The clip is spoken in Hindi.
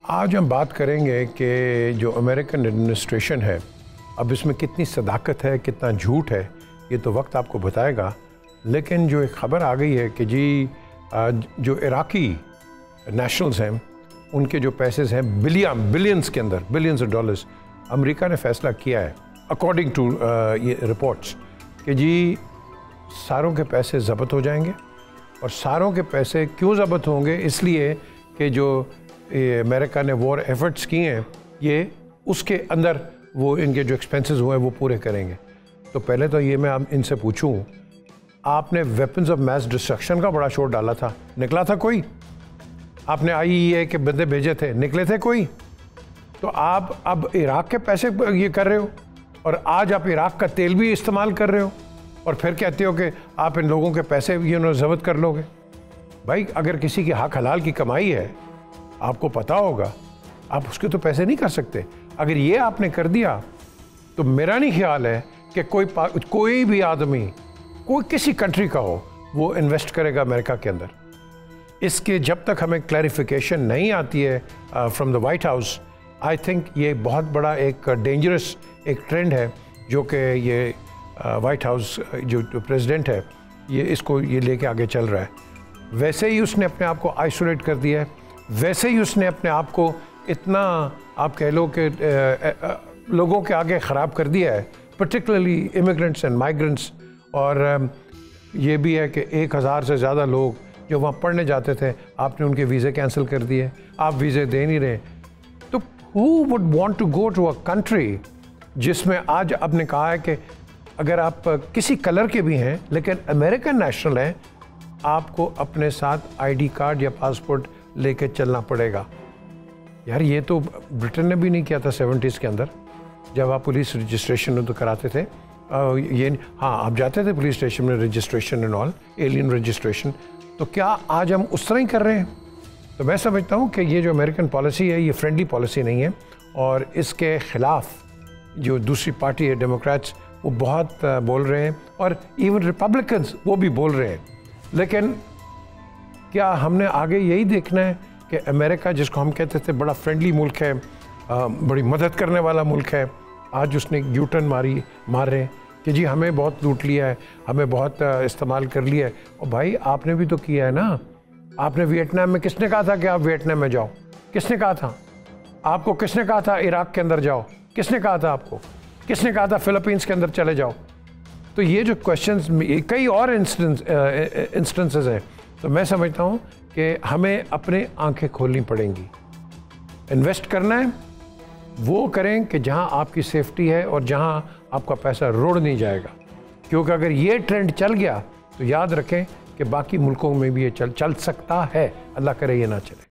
आज हम बात करेंगे कि जो अमेरिकन एडमिनिस्ट्रेशन है, अब इसमें कितनी सदाकत है, कितना झूठ है, ये तो वक्त आपको बताएगा। लेकिन जो एक ख़बर आ गई है कि जी जो इराकी नेशनल्स हैं, उनके जो पैसे हैं बिलियंस के अंदर, बिलियंस ऑफ डॉलर्स, अमेरिका ने फ़ैसला किया है अकॉर्डिंग टू ये रिपोर्ट्स कि जी सारों के पैसे ज़ब्त हो जाएंगे। और सारों के पैसे क्यों ज़ब्त होंगे? इसलिए कि जो अमेरिका ने वॉर एफर्ट्स किए हैं, ये उसके अंदर वो इनके जो एक्सपेंसेस हुए हैं वो पूरे करेंगे। तो पहले तो ये मैं आप इनसे पूछूं, आपने वेपन्स ऑफ मैस डिस्ट्रक्शन का बड़ा शोर डाला था, निकला था कोई? आपने IAEA के बंदे भेजे थे, निकले थे कोई? तो आप अब इराक के पैसे ये कर रहे हो और आज आप इराक का तेल भी इस्तेमाल कर रहे हो और फिर कहते हो कि आप इन लोगों के पैसे ज़ब्त कर लोगे। भाई अगर किसी की हक हलाल की कमाई है, आपको पता होगा, आप उसके तो पैसे नहीं कर सकते। अगर ये आपने कर दिया तो मेरा नहीं ख्याल है कि कोई भी आदमी, कोई किसी कंट्री का हो, वो इन्वेस्ट करेगा अमेरिका के अंदर। इसके जब तक हमें क्लैरिफिकेशन नहीं आती है from the white house, I think ये बहुत बड़ा एक डेंजरस एक ट्रेंड है जो कि ये वाइट हाउस जो प्रेसिडेंट है ये लेके आगे चल रहा है। वैसे ही उसने अपने आप को आइसोलेट कर दिया है, वैसे ही उसने अपने आप को इतना, आप कह लो कि लोगों के आगे ख़राब कर दिया है, पर्टिकुलरली इमिग्रेंट्स एंड माइग्रेंट्स। और ये भी है कि 1000 से ज़्यादा लोग जो वहाँ पढ़ने जाते थे, आपने उनके वीज़े कैंसिल कर दिए, आप वीज़े दे नहीं रहे। तो who would want to go to a country जिसमें आज आपने कहा है कि अगर आप किसी कलर के भी हैं लेकिन अमेरिकन नेशनल हैं, आपको अपने साथ ID कार्ड या पासपोर्ट लेके चलना पड़ेगा। यार ये तो ब्रिटेन ने भी नहीं किया था 70s के अंदर, जब आप पुलिस रजिस्ट्रेशन तो कराते थे। हाँ, आप जाते थे पुलिस स्टेशन में, registration and all, alien registration. तो क्या आज हम उस तरह ही कर रहे हैं? तो मैं समझता हूँ कि ये जो अमेरिकन पॉलिसी है, ये फ्रेंडली पॉलिसी नहीं है और इसके ख़िलाफ़ जो दूसरी पार्टी है, डेमोक्रेट्स, वो बहुत बोल रहे हैं और इवन रिपब्लिकन्स वो भी बोल रहे हैं। लेकिन क्या हमने आगे यही देखना है कि अमेरिका, जिसको हम कहते थे बड़ा फ्रेंडली मुल्क है, बड़ी मदद करने वाला मुल्क है, आज उसने यू टर्न मार रहे हैं कि जी हमें बहुत लूट लिया है, हमें बहुत इस्तेमाल कर लिया है। और भाई आपने भी तो किया है ना। आपने वियतनाम में, किसने कहा था कि आप वियतनाम में जाओ? किसने कहा था आपको? किसने कहा था इराक के अंदर जाओ? किसने कहा था आपको? किसने कहा था फिलीपींस के अंदर चले जाओ? तो ये जो क्वेश्चंस, कई और इंस्टेंसेस हैं। तो मैं समझता हूँ कि हमें अपने आंखें खोलनी पड़ेंगी। इन्वेस्ट करना है वो करें कि जहाँ आपकी सेफ्टी है और जहाँ आपका पैसा रोड़ नहीं जाएगा, क्योंकि अगर ये ट्रेंड चल गया तो याद रखें कि बाकी मुल्कों में भी ये चल सकता है। अल्लाह करे ये ना चले।